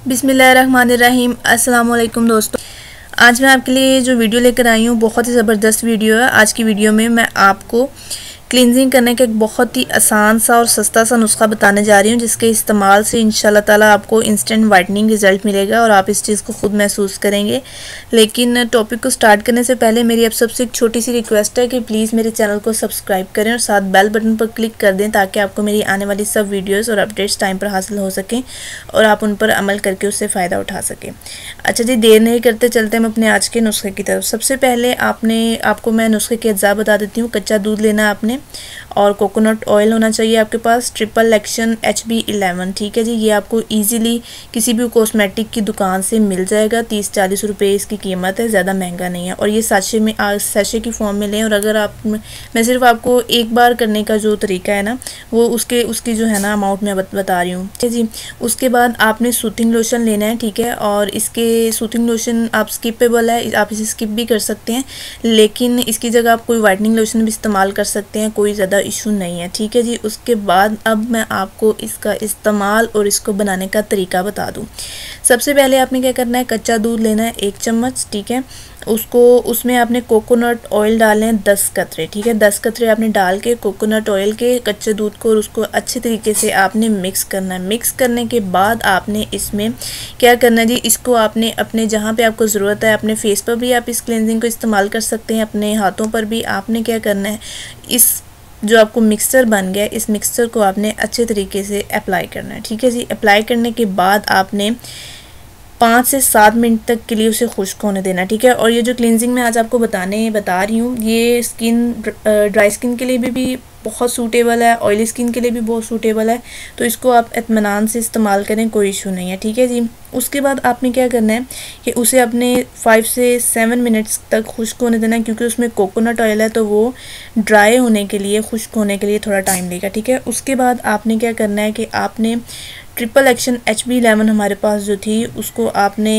बिस्मिल्लाहिर्रहमानिर्रहीम। अस्सलाम वालेकुम दोस्तों, आज मैं आपके लिए जो वीडियो लेकर आई हूँ बहुत ही ज़बरदस्त वीडियो है। आज की वीडियो में मैं आपको क्लींजिंग करने का एक बहुत ही आसान सा और सस्ता सा नुस्खा बताने जा रही हूँ, जिसके इस्तेमाल से इंशाल्लाह ताला आपको इंस्टेंट वाइटनिंग रिज़ल्ट मिलेगा और आप इस चीज़ को खुद महसूस करेंगे। लेकिन टॉपिक को स्टार्ट करने से पहले मेरी आप सबसे एक छोटी सी रिक्वेस्ट है कि प्लीज़ मेरे चैनल को सब्सक्राइब करें और साथ बेल बटन पर क्लिक कर दें, ताकि आपको मेरी आने वाली सब वीडियोज़ और अपडेट्स टाइम पर हासिल हो सकें और आप उन पर अमल करके उससे फ़ायदा उठा सकें। अच्छा जी, देर नहीं करते चलते हम अपने आज के नुस्खे की तरफ। सबसे पहले आपको मैं नुस्खे के अज्जा बता देती हूँ। कच्चा दूध लेना है आपने और कोकोनट ऑयल होना चाहिए आपके पास, ट्रिपल एक्शन HB11, ठीक है जी। ये आपको इजीली किसी भी कॉस्मेटिक की दुकान से मिल जाएगा। 30-40 रुपये इसकी कीमत है, ज़्यादा महंगा नहीं है। और ये सैशे की फॉर्म में लें। और अगर मैं सिर्फ आपको एक बार करने का जो तरीका है ना, वो उसकी जो है ना अमाउंट मैं बता रही हूँ, ठीक है जी। उसके बाद आपने सूथिंग लोशन लेना है, ठीक है। और इसके सूथिंग लोशन आप स्किपेबल है, आप इसे स्किप भी कर सकते हैं, लेकिन इसकी जगह आप कोई वाइटनिंग लोशन भी इस्तेमाल कर सकते हैं, कोई ज़्यादा इशू नहीं है, ठीक है जी। उसके बाद अब मैं आपको इसका इस्तेमाल और इसको बनाने का तरीका बता दूं। सबसे पहले आपने क्या करना है, कच्चा दूध लेना है 1 चम्मच, ठीक है। उसमें आपने कोकोनट ऑयल डालना है 10 कतरे, ठीक है। 10 कतरे आपने डाल के कोकोनट ऑयल के कच्चे दूध को और उसको अच्छे तरीके से आपने मिक्स करना है। मिक्स करने के बाद आपने इसमें क्या करना है जी, इसको आपने अपने जहाँ पे आपको ज़रूरत है, अपने फेस पर भी आप इस क्लेंजिंग को इस्तेमाल कर सकते हैं, अपने हाथों पर भी। आपने क्या करना है, इस जो आपको मिक्सचर बन गया, इस मिक्सचर को आपने अच्छे तरीके से अप्लाई करना है, ठीक है जी। अप्लाई करने के बाद आपने 5 से 7 मिनट तक के लिए उसे खुश्क होने देना, ठीक है। और ये जो क्लींजिंग मैं आज आपको बता रही हूँ, ये ड्राई स्किन के लिए भी बहुत सूटेबल है, ऑयली स्किन के लिए भी बहुत सूटेबल है। तो इसको आप इत्मीनान से इस्तेमाल करें, कोई इशू नहीं है, ठीक है जी। उसके बाद आपने क्या करना है कि उसे अपने 5 से 7 मिनट्स तक खुश्क होने देना है, क्योंकि उसमें कोकोनट ऑयल है तो वो ड्राई होने के लिए, खुश्क होने के लिए थोड़ा टाइम लेगा, ठीक है। उसके बाद आपने क्या करना है कि आपने ट्रिपल एक्शन HB11 हमारे पास जो थी, उसको आपने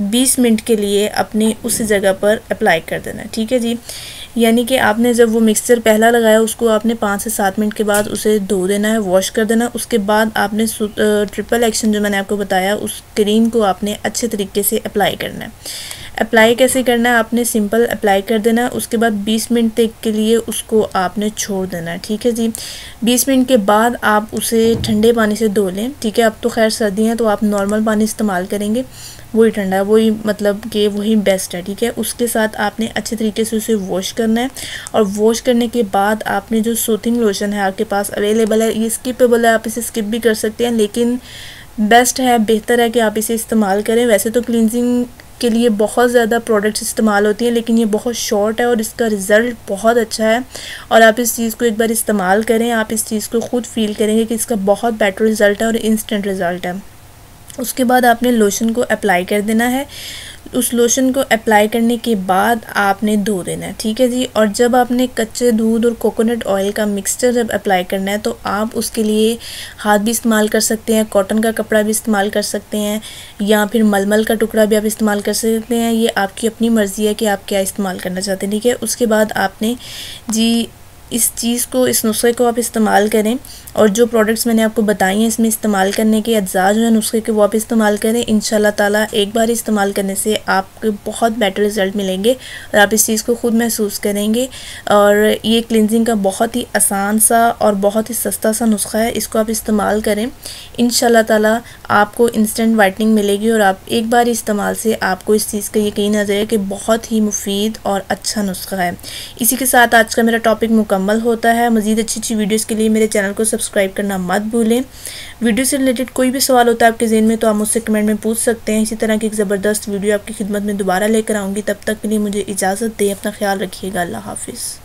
20 मिनट के लिए अपनी उस जगह पर अप्लाई कर देना है, ठीक है जी। यानी कि आपने जब वो मिक्सचर पहला लगाया, उसको आपने 5 से 7 मिनट के बाद उसे धो देना है, वॉश कर देना। उसके बाद आपने ट्रिपल एक्शन जो मैंने आपको बताया, उस क्रीम को आपने अच्छे तरीके से अप्लाई करना है। अप्लाई कैसे करना है, आपने सिंपल अप्लाई कर देना है। उसके बाद 20 मिनट तक के लिए उसको आपने छोड़ देना है, ठीक है जी। 20 मिनट के बाद आप उसे ठंडे पानी से धो लें, ठीक है। अब तो खैर सर्दी है तो आप नॉर्मल पानी इस्तेमाल करेंगे, वही ठंडा है, वही मतलब कि वही बेस्ट है, ठीक है। उसके साथ आपने अच्छे तरीके से उसे वॉश करना है। और वॉश करने के बाद आपने जो सूथिंग लोशन है आपके पास अवेलेबल है, ये स्किपेबल है, आप इसे स्किप भी कर सकते हैं, लेकिन बेस्ट है, बेहतर है कि आप इसे इस्तेमाल करें। वैसे तो क्लींजिंग के लिए बहुत ज़्यादा प्रोडक्ट्स इस्तेमाल होती हैं, लेकिन ये बहुत शॉर्ट है और इसका रिज़ल्ट बहुत अच्छा है। और आप इस चीज़ को एक बार इस्तेमाल करें, आप इस चीज़ को खुद फील करेंगे कि इसका बहुत बेटर रिज़ल्ट है और इंस्टेंट रिज़ल्ट है। उसके बाद आपने लोशन को अप्लाई कर देना है। उस लोशन को अप्लाई करने के बाद आपने धो देना है, ठीक है जी। और जब आपने कच्चे दूध और कोकोनट ऑयल का मिक्सचर जब अप्लाई करना है, तो आप उसके लिए हाथ भी इस्तेमाल कर सकते हैं, कॉटन का कपड़ा भी इस्तेमाल कर सकते हैं, या फिर मलमल का टुकड़ा भी आप इस्तेमाल कर सकते हैं। ये आपकी अपनी मर्ज़ी है कि आप क्या इस्तेमाल करना चाहते हैं, ठीक है। उसके बाद आपने जी इस चीज़ को, इस नुस्खे को आप इस्तेमाल करें। और जो प्रोडक्ट्स मैंने आपको बताई हैं, इसमें इस्तेमाल करने के अज्जा जो है नुस्खे के, वो आप इस्तेमाल करें। इंशाल्लाह ताला एक बार इस्तेमाल करने से आपको बहुत बेटर रिज़ल्ट मिलेंगे और आप इस चीज़ को खुद महसूस करेंगे। और ये क्लिनजिंग का बहुत ही आसान सा और बहुत ही सस्ता सा नुस्खा है, इसको आप इस्तेमाल करें। इंशाल्लाह ताला आपको इंस्टेंट वाइटनिंग मिलेगी और आप एक बार इस्तेमाल से आपको इस चीज़ का यकीन आ जाएगा कि बहुत ही मुफीद और अच्छा नुस्खा है। इसी के साथ आज का मेरा टॉपिक मुकम्मल होता है। मज़ीद अच्छी वीडियोज़ के लिए मेरे चैनल को सब्सक्राइब करना मत भूलें। वीडियो से रिलेटेड कोई भी सवाल होता है आपके ज़हन में, तो आप मुझसे कमेंट में पूछ सकते हैं। इसी तरह की एक ज़बरदस्त वीडियो आपकी खिदमत में दोबारा लेकर आऊँगी। तब तक के लिए मुझे इजाज़त दें, अपना ख्याल रखिएगा। अल्लाह हाफिज़।